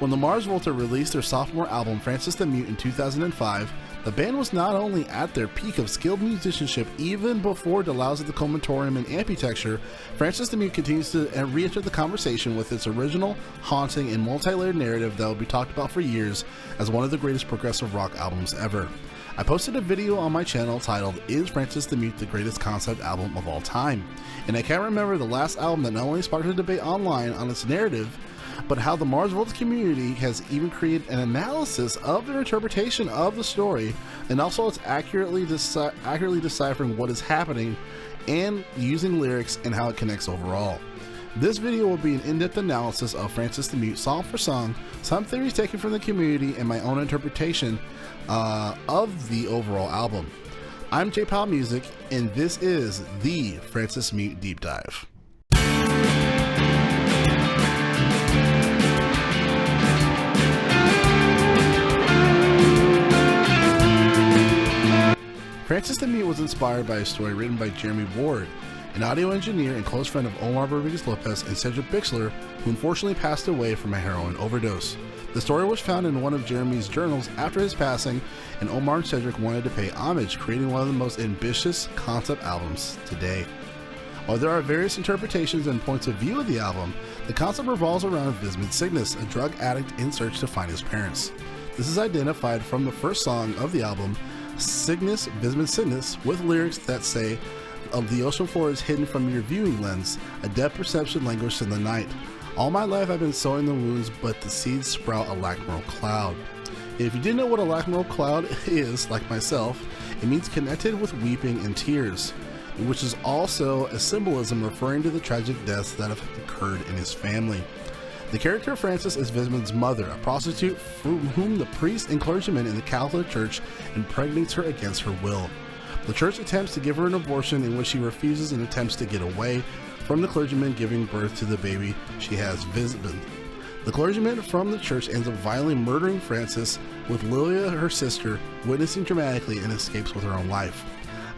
When the Mars Volta released their sophomore album Francis the Mute in 2005, the band was not only at their peak of skilled musicianship even before the Laus of the Comatorium and Amputecture, Francis the Mute continues to re-enter the conversation with its original, haunting, and multi-layered narrative that will be talked about for years as one of the greatest progressive rock albums ever. I posted a video on my channel titled, "Is Francis the Mute the greatest concept album of all time?" And I can't remember the last album that not only sparked a debate online on its narrative, but how the Mars Volta community has even created an analysis of their interpretation of the story, and also it's accurately deciphering what is happening and using lyrics and how it connects overall. This video will be an in-depth analysis of Francis the Mute song for song, some theories taken from the community, and my own interpretation of the overall album. I'm Powell Music, and this is the Francis Mute Deep Dive. Francis the Mute was inspired by a story written by Jeremy Ward, an audio engineer and close friend of Omar Rodriguez-Lopez and Cedric Bixler, who unfortunately passed away from a heroin overdose. The story was found in one of Jeremy's journals after his passing, and Omar and Cedric wanted to pay homage, creating one of the most ambitious concept albums today. While there are various interpretations and points of view of the album, the concept revolves around Vismond Cygnus, a drug addict in search to find his parents. This is identified from the first song of the album, Cygnus, Vismond Cygnus, with lyrics that say, "The ocean floor is hidden from your viewing lens, a depth perception languishes in the night. All my life I've been sowing the wounds, but the seeds sprout a lacrimal cloud." If you didn't know what a lacrimal cloud is, like myself, it means connected with weeping and tears, which is also a symbolism referring to the tragic deaths that have occurred in his family. The character of Francis is Vismond's mother, a prostitute from whom the priest and clergyman in the Catholic Church impregnates her against her will. The church attempts to give her an abortion, in which she refuses and attempts to get away from the clergyman giving birth to the baby she has, Vismond. The clergyman from the church ends up violently murdering Francis, with Lilia, her sister, witnessing dramatically and escapes with her own life.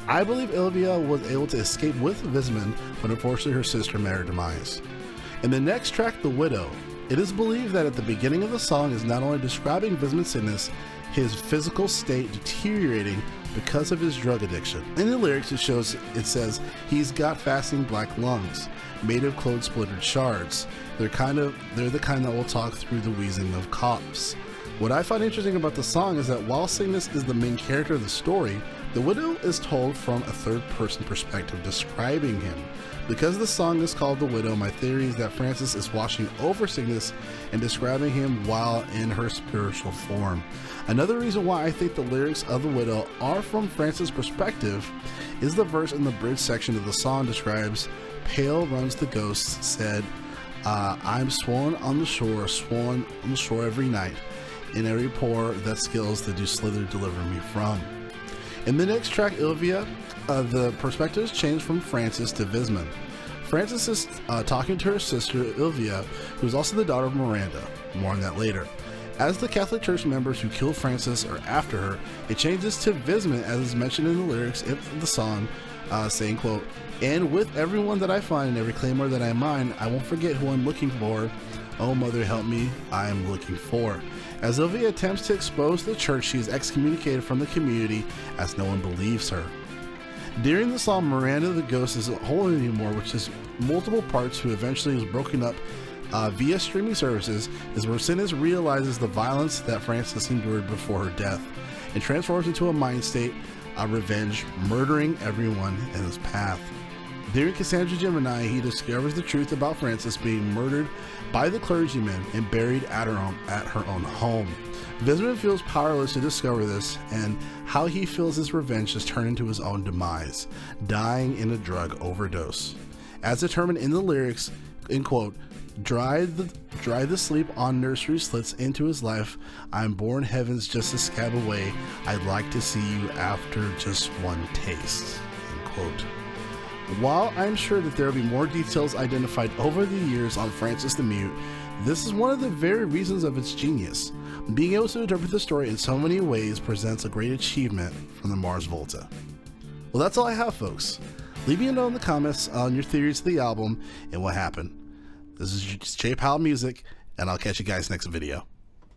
I believe Ilvia was able to escape with Vismond, but unfortunately her sister met her demise. In the next track, The Widow, it is believed that at the beginning of the song is not only describing Vismond Cygnus, his physical state deteriorating because of his drug addiction. In the lyrics it says, "He's got fasting black lungs, made of cold splintered shards. They're the kind that will talk through the wheezing of coughs." What I find interesting about the song is that while Cygnus is the main character of the story, the widow is told from a third-person perspective describing him. Because the song is called The Widow, my theory is that Francis is watching over Cygnus and describing him while in her spiritual form. Another reason why I think the lyrics of The Widow are from Francis' perspective is the verse in the bridge section of the song describes, "Pale runs the ghost, said, I'm sworn on the shore every night, in every pore that skills the do slither deliver me from." In the next track, Ilvia, the perspective is changed from Francis to Vismond. Francis is talking to her sister Ilvia, who is also the daughter of Miranda. More on that later. As the Catholic Church members who killed Francis are after her, it changes to Vismond, as is mentioned in the lyrics of the song, saying, quote, "And with everyone that I find and every claymore that I mine, I won't forget who I'm looking for. Oh, mother, help me, I am looking for." As Ilvia attempts to expose the church, she is excommunicated from the community as no one believes her. During the song, Miranda the Ghost isn't whole anymore, which is multiple parts, who eventually is broken up via streaming services, is where Cygnus realizes the violence that Francis endured before her death and transforms into a mind state of revenge, murdering everyone in his path. During Cassandra Gemini, he discovers the truth about Francis being murdered by the clergyman and buried at her own home. Vismond feels powerless to discover this, and how he feels his revenge has turned into his own demise, dying in a drug overdose. As determined in the lyrics, in quote, Dry the sleep on nursery slits into his life. I'm born heavens just to scab away. I'd like to see you after just one taste," end quote. While I'm sure that there will be more details identified over the years on Francis the Mute, this is one of the very reasons of its genius. Being able to interpret the story in so many ways presents a great achievement from the Mars Volta. Well, that's all I have, folks. Leave me a note in the comments on your theories of the album and what happened. This is Powell Music, and I'll catch you guys next video.